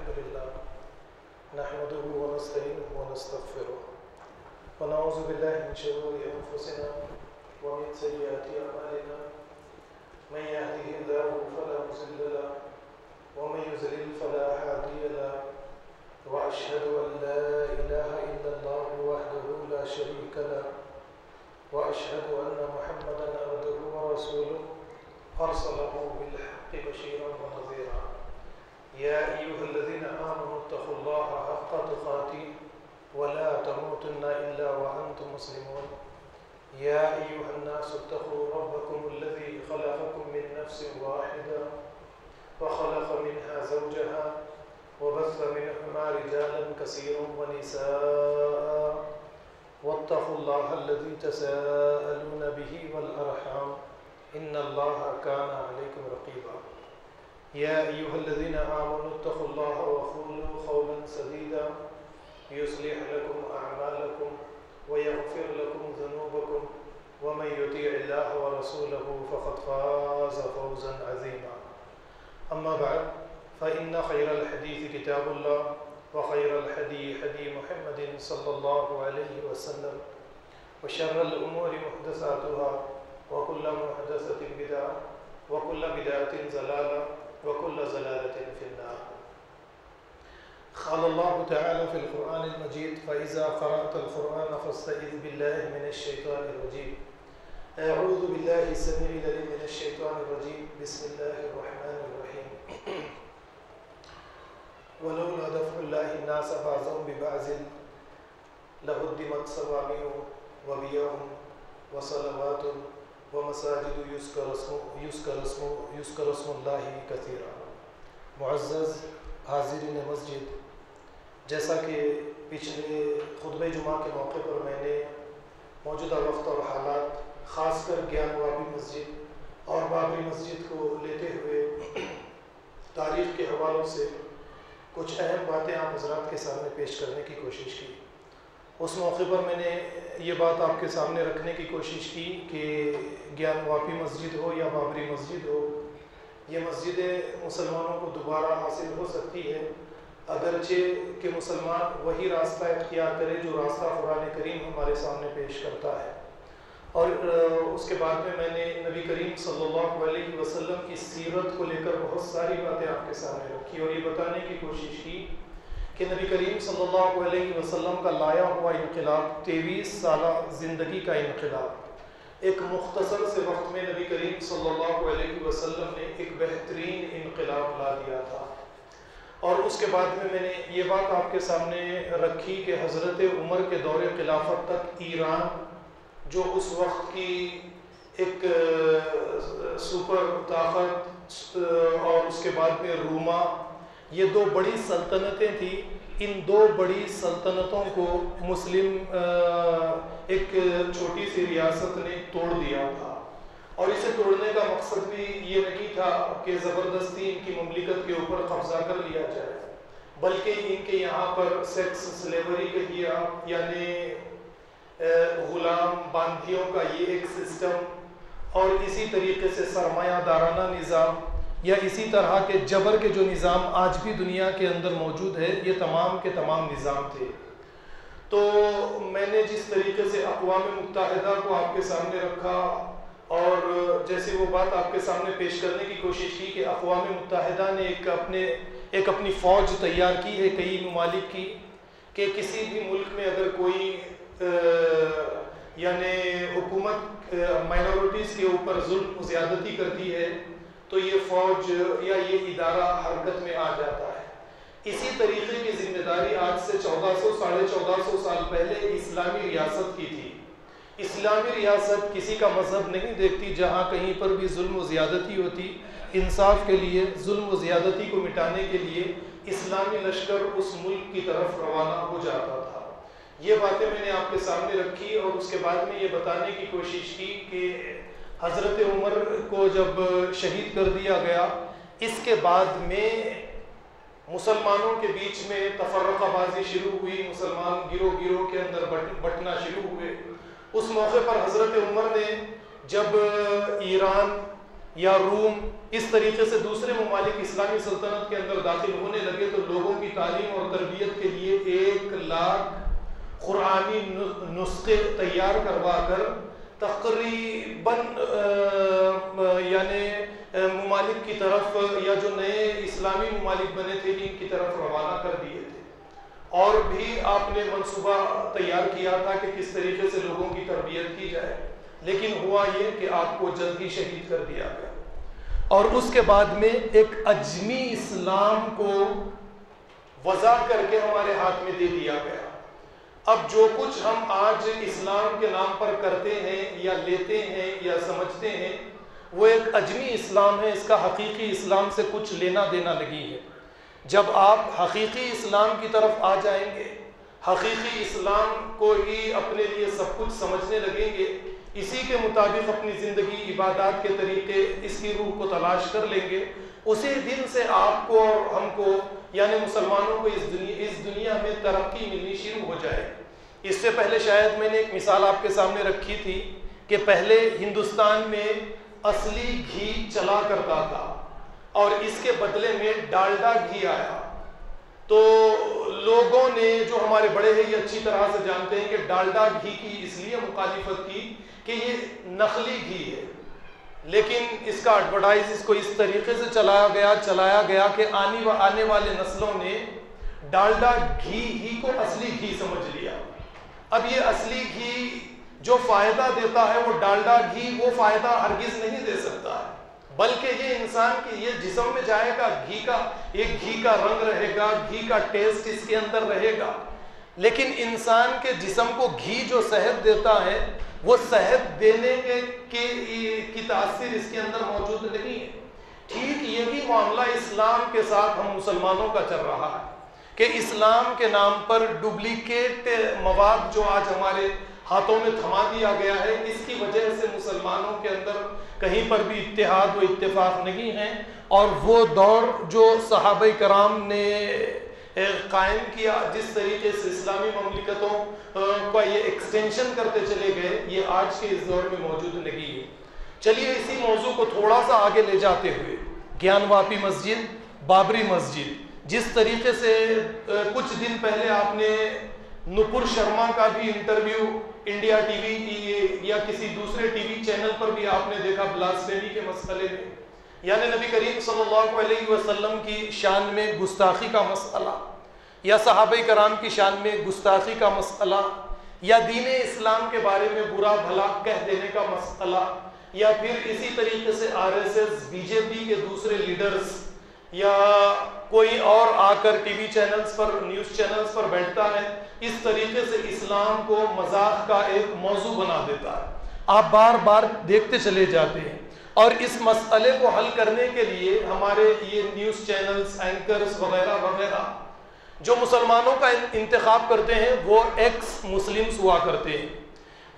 الحمد لله نحمده ونستعينه ونستغفره ونعوذ بالله من شرور أنفسنا ومن سيئات أعمالنا من يهده الله فلا مضل له ومن يضلل فلا هادي له وأشهد أن لا إله إلا الله وحده لا شريك له وأشهد أن محمدا عبده ورسوله أرسله بالحق بشيرا ونذيرا يا أيها الذين آمنوا اتقوا الله حق تقاته ولا تموتن إلا وأنتم مسلمون يا أيها الناس اتقوا ربكم الذي خلقكم من نفس واحدة وخلق منها زوجها وبث منهما رجالا كثيرا ونساء واتقوا الله الذي تساءلون به والأرحام إن الله كان عليكم رقيبا يا أيها الذين آمنوا اتقوا الله وقولوا قولا سديدا يصلح لكم أعمالكم ويغفر لكم ذنوبكم ومن يطيع الله ورسوله فقد فاز فوزا عظيما أما بعد فإن خير الحديث كتاب الله وخير الهدي هدي محمد صلى الله عليه وسلم وشر الأمور محدثاتها وكل محدثة بدعة وكل بدعة ضلالة وكل ضلالة في النار. قال الله تعالى في القرآن المجيد فإذا قرأت القرآن فاستعذ بالله من الشيطان الرجيم. أعوذ بالله السميع العليم من الشيطان الرجيم بسم الله الرحمن الرحيم. ولولا دفع الله الناس بعضهم ببعض لهدمت صوامع وبيع وصلوات ومساجد يذكر اسم اللہ کثیرا. معزز حاضرین مسجد، جیسا کہ پچھلے خطبہ جمعہ کے موقع پر میں نے موجودہ وقت اور حالات، خاص کر گیان واپی مسجد اور بابری مسجد کو لیتے ہوئے تاریخ کے حوالوں سے کچھ اہم باتیں آپ حضرات کے سامنے پیش کرنے کی کوشش کی. اس موقع پر میں نے یہ بات آپ کے سامنے رکھنے کی کوشش کی کہ گیان واپی مسجد ہو یا بابری مسجد ہو، یہ مسجدیں مسلمانوں کو دوبارہ حاصل ہو سکتی ہے اگرچہ کہ مسلمان وہی راستہ اختیار کرے جو راستہ قرآن کریم ہمارے سامنے پیش کرتا ہے. اور اس کے بعد میں نے نبی کریم صلی اللہ علیہ وسلم کی سیرت کو لے کر بہت ساری باتیں آپ کے سامنے رکھی اور یہ بتانے کی کوشش کی کہ نبی کریم صلی اللہ علیہ وسلم کا لایا ہوا انقلاب 23 سالہ زندگی کا انقلاب ایک مختصر سے وقت میں نبی کریم صلی اللہ علیہ وسلم نے ایک بہترین انقلاب لا دیا تھا. اور اس کے بعد میں نے یہ بات آپ کے سامنے رکھی کہ حضرت عمر کے دور خلافت تک ایران جو اس وقت کی ایک سپر طاقت اور اس کے بعد میں روما، یہ دو بڑی سلطنتیں تھیں. ان دو بڑی سلطنتوں کو مسلم ایک چھوٹی سی ریاست نے توڑ دیا تھا. اور اسے توڑنے کا مقصد بھی یہ نہیں تھا کہ زبردستی ان کی مملکت کے اوپر قبضہ کر لیا جائے، بلکہ ان کے یہاں پر سیکس سلیوری کہیے یعنی غلام باندھیوں کا یہ ایک سسٹم، اور اسی طریقے سے سرمایہ دارانہ نظام یا اسی طرح کے جبر کے جو نظام آج بھی دنیا کے اندر موجود ہے، یہ تمام کے تمام نظام تھے. تو میں نے جس طریقے سے اقوام متحدہ کو آپ کے سامنے رکھا اور جیسے وہ بات آپ کے سامنے پیش کرنے کی کوشش کی کہ اقوام متحدہ نے ایک اپنی فوج تیار کی ہے کئی ممالک کی، کہ کسی بھی ملک میں اگر کوئی یعنی حکومت مائنورٹیز کے اوپر ظلم و زیادتی کرتی ہے تو یہ فوج یا یہ ادارہ حرکت میں آ جاتا ہے. اسی طریقے کی ذمہ داری آج سے 1400 سال پہلے اسلامی ریاست کی تھی. اسلامی ریاست کسی کا مذہب نہیں دیکھتی، جہاں کہیں پر بھی ظلم و زیادتی ہوتی، انصاف کے لیے ظلم و زیادتی کو مٹانے کے لیے اسلامی لشکر اس ملک کی طرف روانہ ہو جاتا تھا. یہ باتیں میں نے آپ کے سامنے رکھی اور اس کے بعد میں یہ بتانے کی کوشش کی کہ حضرت عمر کو جب شہید کر دیا گیا، اس کے بعد میں مسلمانوں کے بیچ میں تفرقہ بازی شروع ہوئی، مسلمان گروہ کے اندر بٹنا شروع ہوئے. اس موقع پر حضرت عمر نے جب ایران یا روم، اس طریقے سے دوسرے ممالک اسلامی سلطنت کے اندر داخل ہونے لگے تو لوگوں کی تعلیم اور تربیت کے لیے 1,00,000 قرآنی نسخے تیار کروا کر تقریباً یعنی ممالک کی طرف، یا جو نئے اسلامی ممالک بنے تھے ان کی طرف روانہ کر دیے تھے. اور بھی آپ نے منصوبہ تیار کیا تھا کہ کس طریقے سے لوگوں کی تربیت کی جائے، لیکن ہوا یہ کہ آپ کو جلد ہی شہید کر دیا گیا. اور اس کے بعد میں ایک اجمی اسلام کو وضع کر کے ہمارے ہاتھ میں دے دیا گیا. اب جو کچھ ہم آج اسلام کے نام پر کرتے ہیں یا لیتے ہیں یا سمجھتے ہیں وہ ایک اجمی اسلام ہے، اس کا حقیقی اسلام سے کچھ لینا دینا نہیں ہے. جب آپ حقیقی اسلام کی طرف آ جائیں گے، حقیقی اسلام کو ہی اپنے لیے سب کچھ سمجھنے لگیں گے، اسی کے مطابق اپنی زندگی عبادات کے طریقے، اس کی روح کو تلاش کر لیں گے، اسی دن سے آپ کو اور ہم کو یعنی مسلمانوں کو اس دنیا میں ترقی ملنی شروع ہو جائے. اس سے پہلے شاید میں نے ایک مثال آپ کے سامنے رکھی تھی کہ پہلے ہندوستان میں اصلی گھی چلا کرتا تھا اور اس کے بدلے میں ڈالڈا گھی آیا. تو لوگوں نے، جو ہمارے بڑے ہیں یہ اچھی طرح سے جانتے ہیں کہ ڈالڈا گھی کی اس لیے مخالفت کی کہ یہ نقلی گھی ہے، لیکن اس کا ایڈورٹائز اس کو اس طریقے سے چلایا گیا کہ آنے والے نسلوں نے ڈالڈا گھی ہی کو اصلی گھی سمجھ لیا. اب یہ اصلی گھی جو فائدہ دیتا ہے وہ ڈالڈا گھی وہ فائدہ ہرگز نہیں دے سکتا ہے، بلکہ یہ انسان کی یہ جسم میں جائے گا، گھی کا رنگ رہے گا، گھی کا ٹیسٹ اس کے اندر رہے گا، لیکن انسان کے جسم کو گھی جو صحت دیتا ہے وہ صحت دینے کی تاثیر اس کے اندر موجود نہیں ہے. ٹھیک یہی معاملہ اسلام کے ساتھ ہم مسلمانوں کا چل رہا ہے کہ اسلام کے نام پر ڈپلیکیٹ مواد جو آج ہمارے ہاتھوں میں تھما دیا گیا ہے، اس کی وجہ سے مسلمانوں کے اندر کہیں پر بھی اتحاد و اتفاق نہیں ہے. اور وہ دور جو صحابہ کرام نے قائم کیا، جس طریقے سے اسلامی مملکتوں کا یہ ایکسٹینشن کرتے چلے گئے، یہ آج کے اس دور میں موجود نہیں ہے. چلیے اسی موضوع کو تھوڑا سا آگے لے جاتے ہوئے، گیان واپی مسجد، بابری مسجد، جس طریقے سے کچھ دن پہلے آپ نے نپر شرما کا بھی انٹرویو انڈیا ٹی وی یا کسی دوسرے ٹی وی چینل پر بھی آپ نے دیکھا بلاسفیمی کے مسئلے میں، یعنی نبی کریم صلی اللہ علیہ وسلم کی شان میں گستاخی کا مسئلہ، یا صحابہ کرام کی شان میں گستاخی کا مسئلہ، یا دین اسلام کے بارے میں برا بھلا کہہ دینے کا مسئلہ، یا پھر اسی طریقے سے RSS BJP کے دوسرے لیڈرز یا کوئی اور آ کر ٹی وی چینلز پر، نیوز چینلز پر بیٹھتا ہے، اس طریقے سے اسلام کو مذاق کا ایک موضوع بنا دیتا ہے. آپ بار بار دیکھتے چلے جاتے ہیں، اور اس مسئلے کو حل کرنے کے لیے ہمارے یہ نیوز چینلز، اینکرز وغیرہ وغیرہ جو مسلمانوں کا انتخاب کرتے ہیں وہ ایکس مسلمز ہوا کرتے ہیں،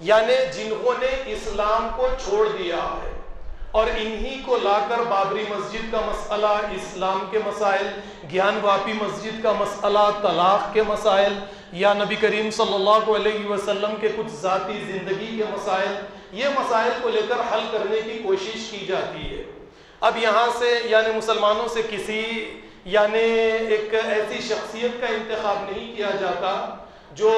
یعنی جنہوں نے اسلام کو چھوڑ دیا ہے، اور انہی کو لا کر بابری مسجد کا مسئلہ، اسلام کے مسائل، گیان واپی مسجد کا مسئلہ، طلاق کے مسائل، یا نبی کریم صلی اللہ علیہ وسلم کے کچھ ذاتی زندگی کے مسائل، یہ مسائل کو لے کر حل کرنے کی کوشش کی جاتی ہے. اب یہاں سے یعنی مسلمانوں سے کسی یعنی ایک ایسی شخصیت کا انتخاب نہیں کیا جاتا جو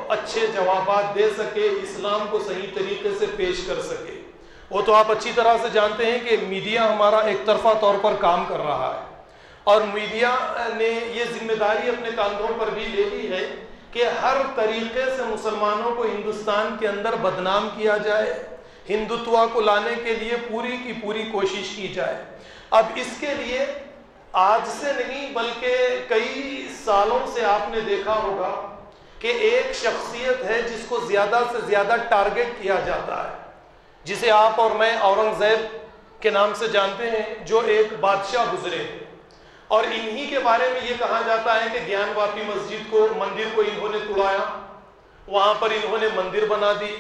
اچھے جوابات دے سکے، اسلام کو صحیح طریقے سے پیش کر سکے. وہ تو آپ اچھی طرح سے جانتے ہیں کہ میڈیا ہمارا ایک طرفہ طور پر کام کر رہا ہے، اور میڈیا نے یہ ذمہ داری اپنے کاندھوں پر بھی لے لی ہے کہ ہر طریقے سے مسلمانوں کو ہندوستان کے اندر بدنام کیا جائے، ہندوتوا کو لانے کے لیے پوری کی پوری کوشش کی جائے. اب اس کے لیے آج سے نہیں بلکہ کئی سالوں سے آپ نے دیکھا ہوگا کہ ایک شخصیت ہے جس کو زیادہ سے زیادہ ٹارگٹ کیا جاتا ہے، جسے آپ اور میں اورنگزیب کے نام سے جانتے ہیں، جو ایک بادشاہ گزرے ہیں. اور انہی کے بارے میں یہ کہا جاتا ہے کہ گیان واپی مسجد کو، مندر کو انہوں نے توڑایا، وہاں پر انہوں نے مندر بنا دی،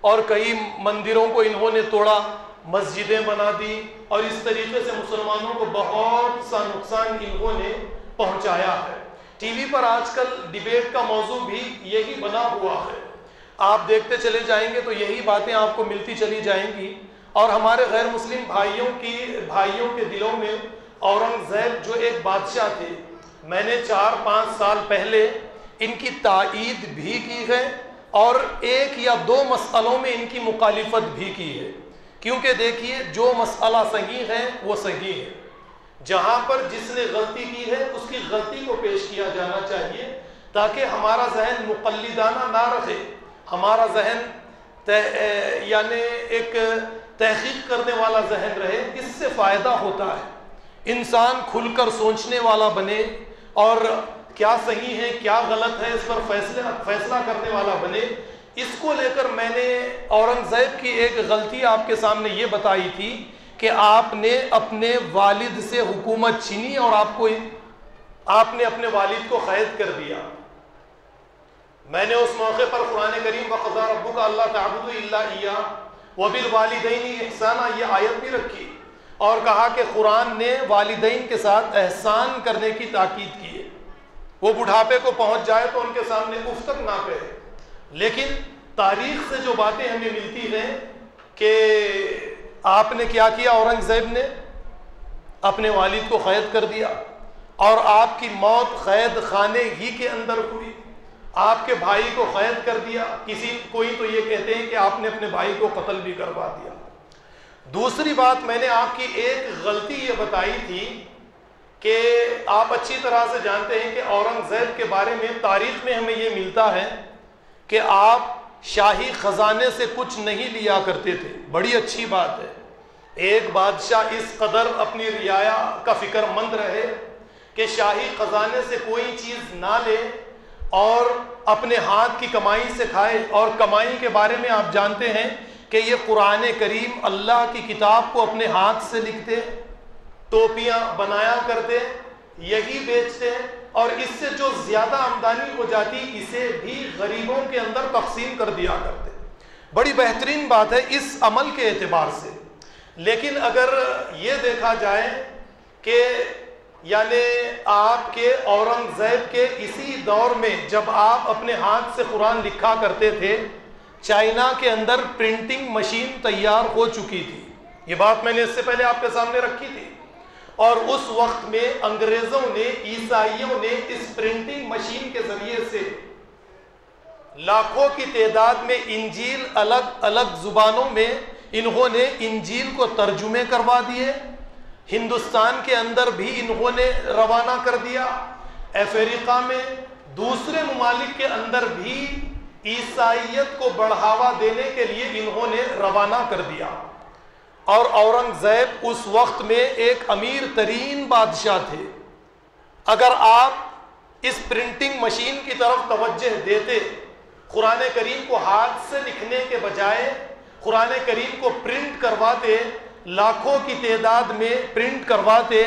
اور کئی مندروں کو انہوں نے توڑا، مسجدیں بنا دی، اور اس طریقے سے مسلمانوں کو بہت سا نقصان انہوں نے پہنچایا ہے. ٹی وی پر آج کل ڈیبیٹ کا موضوع بھی یہی بنا ہوا ہے. آپ دیکھتے چلے جائیں گے تو یہی باتیں آپ کو ملتی چلی جائیں گی. اور ہمارے غیر مسلم بھائیوں کے دلوں میں اورنگزیب جو ایک بادشاہ تھے، میں نے 4-5 سال پہلے ان کی تائید بھی کی ہے اور 1 یا 2 مسئلوں میں ان کی مخالفت بھی کی ہے، کیونکہ دیکھیے جو مسئلہ صحیح ہے وہ صحیح ہے، جہاں پر جس نے غلطی کی ہے اس کی غلطی کو پیش کیا جانا چاہیے تاکہ ہمارا ذہن مقلدانہ نہ رہے، ہمارا ذہن یعنی ایک تحقیق کرنے والا ذہن رہے۔ اس سے فائدہ ہوتا ہے، انسان کھل کر سوچنے والا بنے اور کیا صحیح ہے کیا غلط ہے اس پر فیصلہ کرنے والا بنے۔ اس کو لے کر میں نے اورنگزیب کی ایک غلطی آپ کے سامنے یہ بتائی تھی کہ آپ نے اپنے والد سے حکومت چھینی اور آپ نے اپنے والد کو قید کر دیا۔ میں نے اس موقع پر قرآن کریم وَقَضَىٰ رَبُّكَ أَلَّا تَعْبُدُوا إِلَّا إِيَّاهُ وَبِالْوَالِدَيْنِ إِحْسَانًا یہ آیت بھی رکھی اور کہا کہ قرآن نے والدین کے ساتھ احسان کرنے کی تاکید کی ہے، وہ بڑھاپے کو پہنچ جائے تو ان کے سامنے اف تک نہ کہے۔ لیکن تاریخ سے جو باتیں ہمیں ملتی ہیں کہ آپ نے کیا کیا، اورنگزیب نے اپنے والد کو قید کر دیا اور آپ کی موت قید خانے ہی کے اندر ہوئی، آپ کے بھائی کو قید کر دیا، کوئی تو یہ کہتے ہیں کہ آپ نے اپنے بھائی کو قتل بھی کروا دیا۔ دوسری بات میں نے آپ کی ایک غلطی یہ بتائی تھی کہ آپ اچھی طرح سے جانتے ہیں کہ اورنگزیب کے بارے میں تاریخ میں ہمیں یہ ملتا ہے کہ آپ شاہی خزانے سے کچھ نہیں لیا کرتے تھے۔ بڑی اچھی بات ہے، ایک بادشاہ اس قدر اپنی رعایا کا فکر مند رہے کہ شاہی خزانے سے کوئی چیز نہ لے اور اپنے ہاتھ کی کمائی سے کھائے۔ اور کمائی کے بارے میں آپ جانتے ہیں کہ یہ قرآن کریم اللہ کی کتاب کو اپنے ہاتھ سے لکھتے، ٹوپیاں بنایا کرتے، یہی بیچتے اور اس سے جو زیادہ آمدنی ہو جاتی اسے بھی غریبوں کے اندر تقسیم کر دیا کرتے۔ بڑی بہترین بات ہے اس عمل کے اعتبار سے۔ لیکن اگر یہ دیکھا جائے کہ یعنی آپ کے اورنگزیب کے اسی دور میں جب آپ اپنے ہاتھ سے قرآن لکھا کرتے تھے، چائنا کے اندر پرنٹنگ مشین تیار ہو چکی تھی، یہ بات میں نے اس سے پہلے آپ کے سامنے رکھی تھی، اور اس وقت میں انگریزوں نے، عیسائیوں نے اس پرنٹنگ مشین کے ذریعے سے لاکھوں کی تعداد میں انجیل الگ الگ زبانوں میں انہوں نے انجیل کو ترجمے کروا دیے، ہندوستان کے اندر بھی انہوں نے روانہ کر دیا، افریقہ میں دوسرے ممالک کے اندر بھی عیسائیت کو بڑھاوا دینے کے لیے انہوں نے روانہ کر دیا۔ اور اورنگزیب اس وقت میں ایک امیر ترین بادشاہ تھے۔ اگر آپ اس پرنٹنگ مشین کی طرف توجہ دیتے، قرآن کریم کو ہاتھ سے لکھنے کے بجائے قرآن کریم کو پرنٹ کرواتے، لاکھوں کی تعداد میں پرنٹ کرواتے،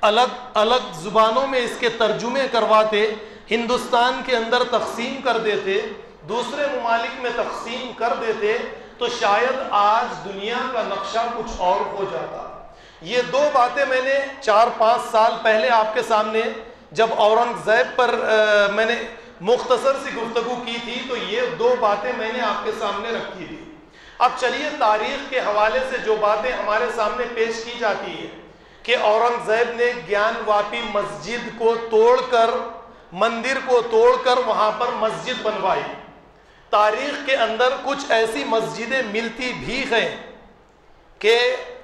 الگ الگ زبانوں میں اس کے ترجمے کرواتے، ہندوستان کے اندر تقسیم کر دیتے، دوسرے ممالک میں تقسیم کر دیتے، تو شاید آج دنیا کا نقشہ کچھ اور ہو جاتا۔ یہ دو باتیں میں نے 4-5 سال پہلے آپ کے سامنے جب اورنگزیب پر میں نے مختصر سی گفتگو کی تھی تو یہ دو باتیں میں نے آپ کے سامنے رکھی تھی۔ اب چلیے تاریخ کے حوالے سے جو باتیں ہمارے سامنے پیش کی جاتی ہیں کہ اورنگزیب نے گیان واپی مسجد کو توڑ کر، مندر کو توڑ کر وہاں پر مسجد بنوائی۔ تاریخ کے اندر کچھ ایسی مسجدیں ملتی بھی ہیں کہ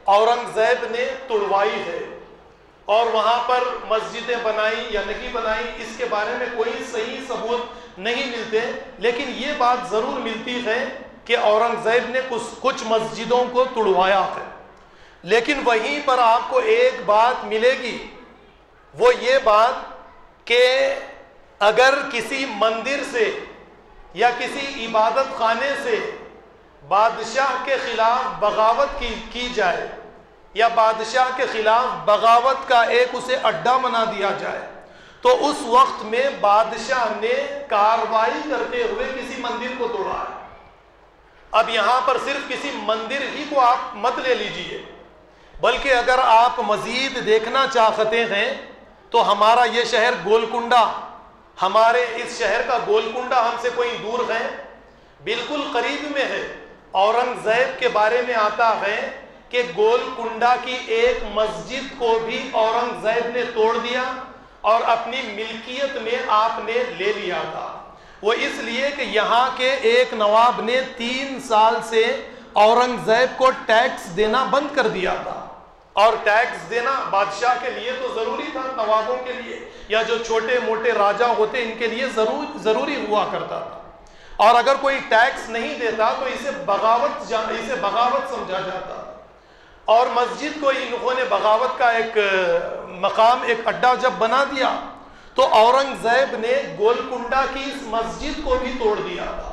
اورنگزیب نے توڑوائی ہے اور وہاں پر مسجدیں بنائی یا نہیں بنائی اس کے بارے میں کوئی صحیح ثبوت نہیں ملتے، لیکن یہ بات ضرور ملتی ہے کہ اورنگزیب نے کچھ مسجدوں کو توڑوایا ہے۔ لیکن وہیں پر آپ کو ایک بات ملے گی، وہ یہ بات کہ اگر کسی مندر سے یا کسی عبادت خانے سے بادشاہ کے خلاف بغاوت کی جائے یا بادشاہ کے خلاف بغاوت کا ایک اسے اڈا بنا دیا جائے تو اس وقت میں بادشاہ نے کارروائی کرتے ہوئے کسی مندر کو توڑا ہے۔ اب یہاں پر صرف کسی مندر ہی کو آپ مت لے لیجئے، بلکہ اگر آپ مزید دیکھنا چاہتے ہیں تو ہمارا یہ شہر گولکنڈہ، ہمارے اس شہر کا گولکنڈہ ہم سے کوئی دور ہے، بالکل قریب میں ہے۔ اورنگزیب کے بارے میں آتا ہے کہ گولکنڈہ کی ایک مسجد کو بھی اورنگزیب نے توڑ دیا اور اپنی ملکیت میں آپ نے لے لیا تھا. وہ اس لیے کہ یہاں کے ایک نواب نے 3 سال سے اورنگزیب کو ٹیکس دینا بند کر دیا تھا. اور ٹیکس دینا بادشاہ کے لیے تو ضروری تھا، نوابوں کے لیے یا جو چھوٹے موٹے راجا ہوتے ان کے لیے ضروری ہوا کرتا تھا. اور اگر کوئی ٹیکس نہیں دیتا تو اسے بغاوت سمجھا جاتا. اور مسجد کو انہوں نے بغاوت کا ایک مقام، ایک اڈا جب بنا دیا تو اورنگزیب نے گولکنڈہ کی اس مسجد کو بھی توڑ دیا تھا.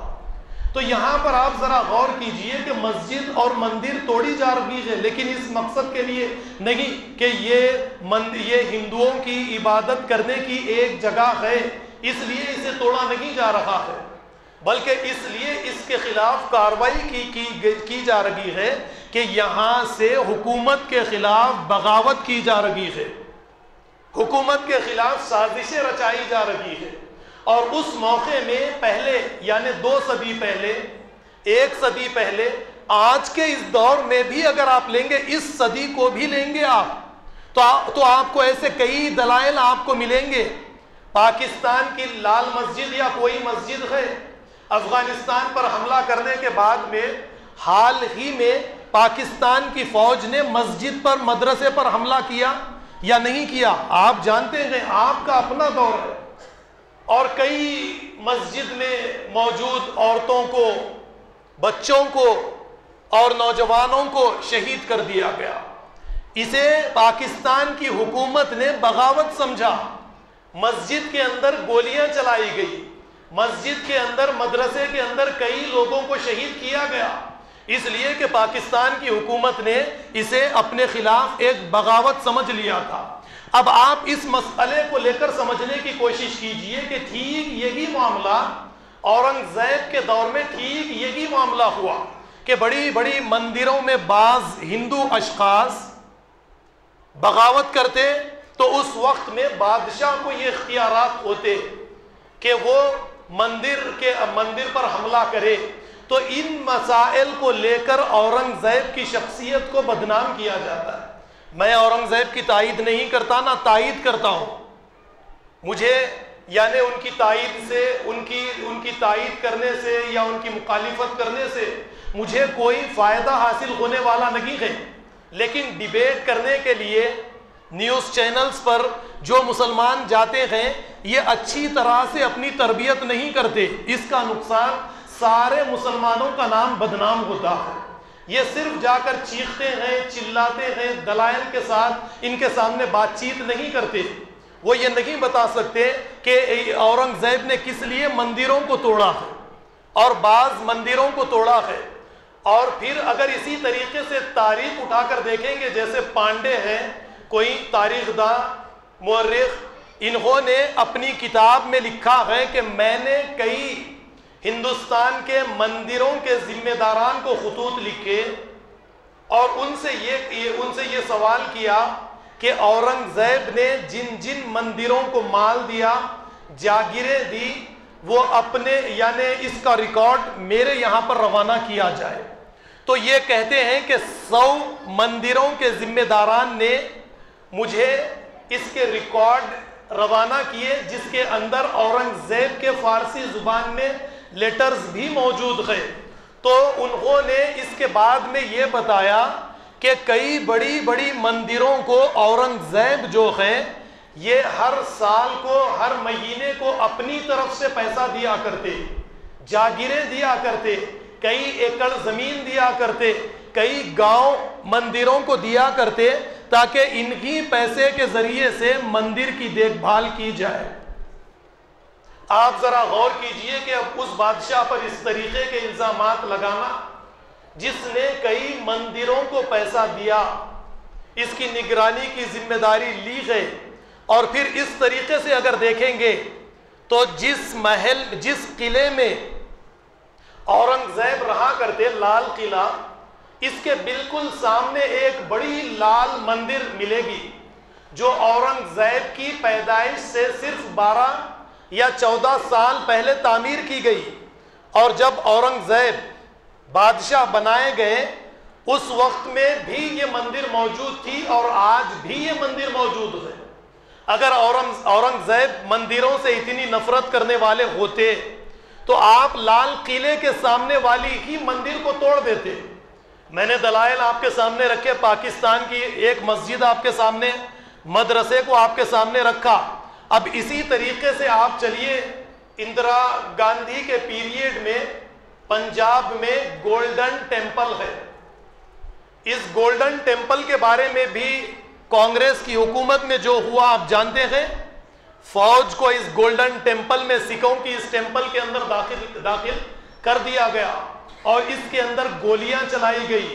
تو یہاں پر آپ ذرا غور کیجئے کہ مسجد اور مندر توڑی جا رہی ہے، لیکن اس مقصد کے لیے نہیں کہ یہ ہندوؤں کی عبادت کرنے کی ایک جگہ ہے اس لیے اسے توڑا نہیں جا رہا ہے، بلکہ اس لیے اس کے خلاف کارروائی کی جا رہی ہے کہ یہاں سے حکومت کے خلاف بغاوت کی جا رہی ہے، حکومت کے خلاف سازشیں رچائی جا رہی ہے. اور اس موقع میں پہلے یعنی 2 صدی پہلے، 1 صدی پہلے، آج کے اس دور میں بھی اگر آپ لیں گے، اس صدی کو بھی لیں گے آپ تو آپ کو ایسے کئی دلائل آپ کو ملیں گے. پاکستان کی لال مسجد یا کوئی مسجد ہے، افغانستان پر حملہ کرنے کے بعد میں حال ہی میں پاکستان کی فوج نے مسجد پر، مدرسے پر حملہ کیا یا نہیں کیا؟ آپ جانتے ہیں، آپ کا اپنا دور ہے. اور کئی مسجد میں موجود عورتوں کو، بچوں کو اور نوجوانوں کو شہید کر دیا گیا. اسے پاکستان کی حکومت نے بغاوت سمجھا. مسجد کے اندر گولیاں چلائی گئی، مسجد کے اندر، مدرسے کے اندر کئی لوگوں کو شہید کیا گیا، اس لیے کہ پاکستان کی حکومت نے اسے اپنے خلاف ایک بغاوت سمجھ لیا تھا. اب آپ اس مسئلے کو لے کر سمجھنے کی کوشش کیجئے کہ ٹھیک یہی معاملہ اورنگزیب کے دور میں ٹھیک یہی معاملہ ہوا کہ بڑی بڑی مندروں میں بعض ہندو اشخاص بغاوت کرتے تو اس وقت میں بادشاہ کو یہ اختیارات ہوتے کہ وہ مندر پر حملہ کرے. تو ان مسائل کو لے کر اورنگزیب کی شخصیت کو بدنام کیا جاتا ہے. میں اورنگزیب کی تائید نہیں کرتا، نہ تائید کرتا ہوں. مجھے یعنی ان کی تائید سے، ان کی تائید کرنے سے یا ان کی مخالفت کرنے سے مجھے کوئی فائدہ حاصل ہونے والا نہیں ہے. لیکن ڈیبیٹ کرنے کے لیے نیوز چینلز پر جو مسلمان جاتے ہیں یہ اچھی طرح سے اپنی تربیت نہیں کرتے. اس کا نقصان سارے مسلمانوں کا نام بدنام ہوتا ہے. یہ صرف جا کر چیختے ہیں، چلاتے ہیں، دلائل کے ساتھ ان کے سامنے بات چیت نہیں کرتے. وہ یہ نہیں بتا سکتے کہ اورنگزیب نے کس لیے مندروں کو توڑا ہے اور بعض مندروں کو توڑا ہے. اور پھر اگر اسی طریقے سے تاریخ اٹھا کر دیکھیں گے، جیسے پانڈے ہیں، کوئی تاریخ داں، مورخ، انہوں نے اپنی کتاب میں لکھا ہے کہ میں نے کئی ہندوستان کے مندروں کے ذمہ داران کو خطوط لکھے اور ان سے یہ سوال کیا کہ اورنگزیب نے جن جن مندروں کو مال دیا، جاگیریں دی، وہ اپنے یعنی اس کا ریکارڈ میرے یہاں پر روانہ کیا جائے. تو یہ کہتے ہیں کہ 100 مندروں کے ذمہ داران نے مجھے اس کے ریکارڈ روانہ کیے جس کے اندر اورنگزیب کے فارسی زبان میں لیٹرز بھی موجود ہیں. تو انہوں نے اس کے بعد میں یہ بتایا کہ کئی بڑی بڑی مندروں کو اورنگزیب جو ہے یہ ہر سال کو، ہر مہینے کو اپنی طرف سے پیسہ دیا کرتے، جاگیریں دیا کرتے، کئی ایکڑ زمین دیا کرتے، کئی گاؤں مندروں کو دیا کرتے تاکہ انہی پیسے کے ذریعے سے مندر کی دیکھ بھال کی جائے. آپ ذرا غور کیجئے کہ اب اس بادشاہ پر اس طریقے کے الزامات لگانا جس نے کئی مندروں کو پیسہ دیا، اس کی نگرانی کی ذمہ داری لی گئی. اور پھر اس طریقے سے اگر دیکھیں گے تو جس قلعے میں اورنگزیب رہا کرتے، لال قلعہ، اس کے بالکل سامنے ایک بڑی لال مندر ملے گی جو اورنگزیب کی پیدائش سے صرف 12 یا 14 سال پہلے تعمیر کی گئی. اور جب اورنگزیب بادشاہ بنائے گئے اس وقت میں بھی یہ مندر موجود تھی اور آج بھی یہ مندر موجود ہے۔ اگر اورنگزیب مندروں سے اتنی نفرت کرنے والے ہوتے تو آپ لال قلعے کے سامنے والی ہی مندر کو توڑ دیتے۔ میں نے دلائل آپ کے سامنے رکھے، پاکستان کی ایک مسجد آپ کے سامنے، مدرسے کو آپ کے سامنے رکھا۔ اب اسی طریقے سے آپ چلیے، اندرا گاندھی کے پیریڈ میں پنجاب میں گولڈن ٹیمپل ہے۔ اس گولڈن ٹیمپل کے بارے میں بھی کانگریس کی حکومت میں جو ہوا آپ جانتے ہیں۔ فوج کو اس گولڈن ٹیمپل میں، سکھوں کی اس ٹیمپل کے اندر داخل کر دیا گیا اور اس کے اندر گولیاں چلائی گئی،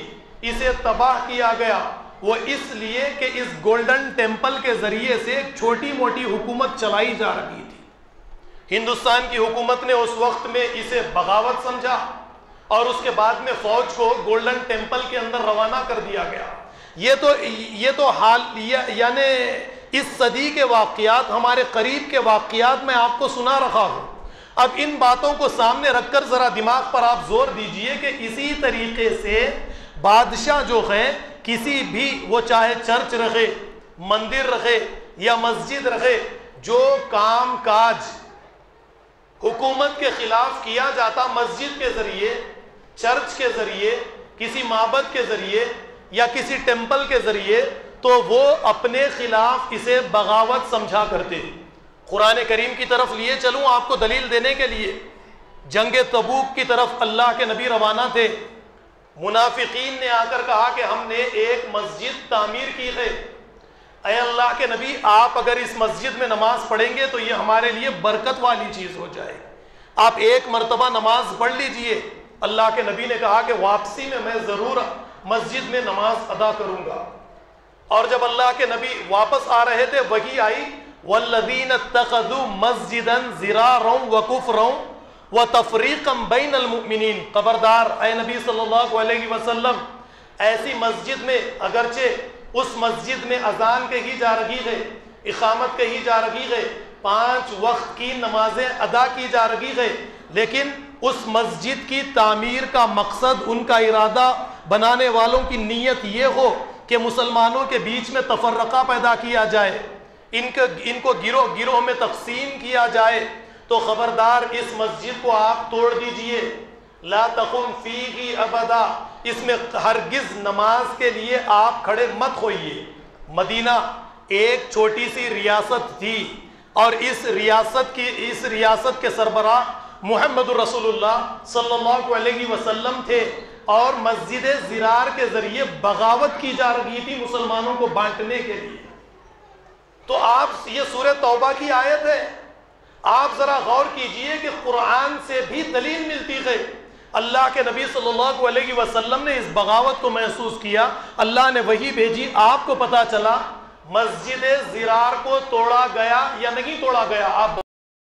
اسے تباہ کیا گیا۔ وہ اس لیے کہ اس گولڈن ٹیمپل کے ذریعے سے ایک چھوٹی موٹی حکومت چلائی جا رہی تھی۔ ہندوستان کی حکومت نے اس وقت میں اسے بغاوت سمجھا اور اس کے بعد میں فوج کو گولڈن ٹیمپل کے اندر روانہ کر دیا گیا۔ یہ تو حال یعنی اس صدی کے واقعات، ہمارے قریب کے واقعات میں آپ کو سنا رہا ہوں۔ اب ان باتوں کو سامنے رکھ کر ذرا دماغ پر آپ زور دیجئے کہ اسی طریقے سے بادشاہ جو ہیں، کسی بھی، وہ چاہے چرچ رہے، مندر رہے یا مسجد رہے، جو کام کاج حکومت کے خلاف کیا جاتا مسجد کے ذریعے، چرچ کے ذریعے، کسی معبد کے ذریعے یا کسی ٹیمپل کے ذریعے، تو وہ اپنے خلاف اسے بغاوت سمجھا کرتے۔ قرآن کریم کی طرف لیے چلوں آپ کو دلیل دینے کے لیے۔ جنگ تبوک کی طرف اللہ کے نبی روانہ تھے، منافقین نے آ کر کہا کہ ہم نے ایک مسجد تعمیر کی ہے، اے اللہ کے نبی آپ اگر اس مسجد میں نماز پڑھیں گے تو یہ ہمارے لیے برکت والی چیز ہو جائے، آپ ایک مرتبہ نماز پڑھ لیجئے۔ اللہ کے نبی نے کہا کہ واپسی میں ضرور مسجد میں نماز ادا کروں گا۔ اور جب اللہ کے نبی واپس آ رہے تھے، وحی آئی وَالَّذِينَ اتَّخَذُوا مَسْجِدًا ضِرَارًا وَكُفْرًا وَتَفْرِيقًا بَيْنَ الْمُؤْمِنِينَ، خبردار اے نبی صلی اللہ علیہ وسلم، ایسی مسجد میں، اگرچہ اس مسجد میں اذان کہی جا رہی ہے، اقامت کہی جا رہی ہے، 5 وقت کی نمازیں ادا کی جا رہی ہے، لیکن اس مسجد کی تعمیر کا مقصد، ان کا ارادہ، بنانے والوں کی نیت یہ ہو کہ مسلمانوں کے بیچ میں تفرقہ پیدا کیا جائے، ان کو گروہ میں تقسیم کیا جائے، تو خبردار اس مسجد کو آپ توڑ دیجئے، لا تقم فیہ ابدا، اس میں ہرگز نماز کے لیے آپ کھڑے مت ہوئیے۔ مدینہ ایک چھوٹی سی ریاست تھی اور اس ریاست کے سربراہ محمد رسول اللہ صلی اللہ علیہ وسلم تھے، اور مسجد ضرار کے ذریعے بغاوت کی جا رہی تھی مسلمانوں کو بانٹنے کے لیے۔ تو آپ، یہ سورہ توبہ کی آیت ہے، آپ ذرا غور کیجئے کہ قرآن سے بھی دلیل ملتی ہے۔ اللہ کے نبی صلی اللہ علیہ وسلم نے اس بغاوت کو محسوس کیا، اللہ نے وحی بھیجی، آپ کو پتا چلا مسجد ضرار کو توڑا گیا یا نہیں توڑا گیا، آپ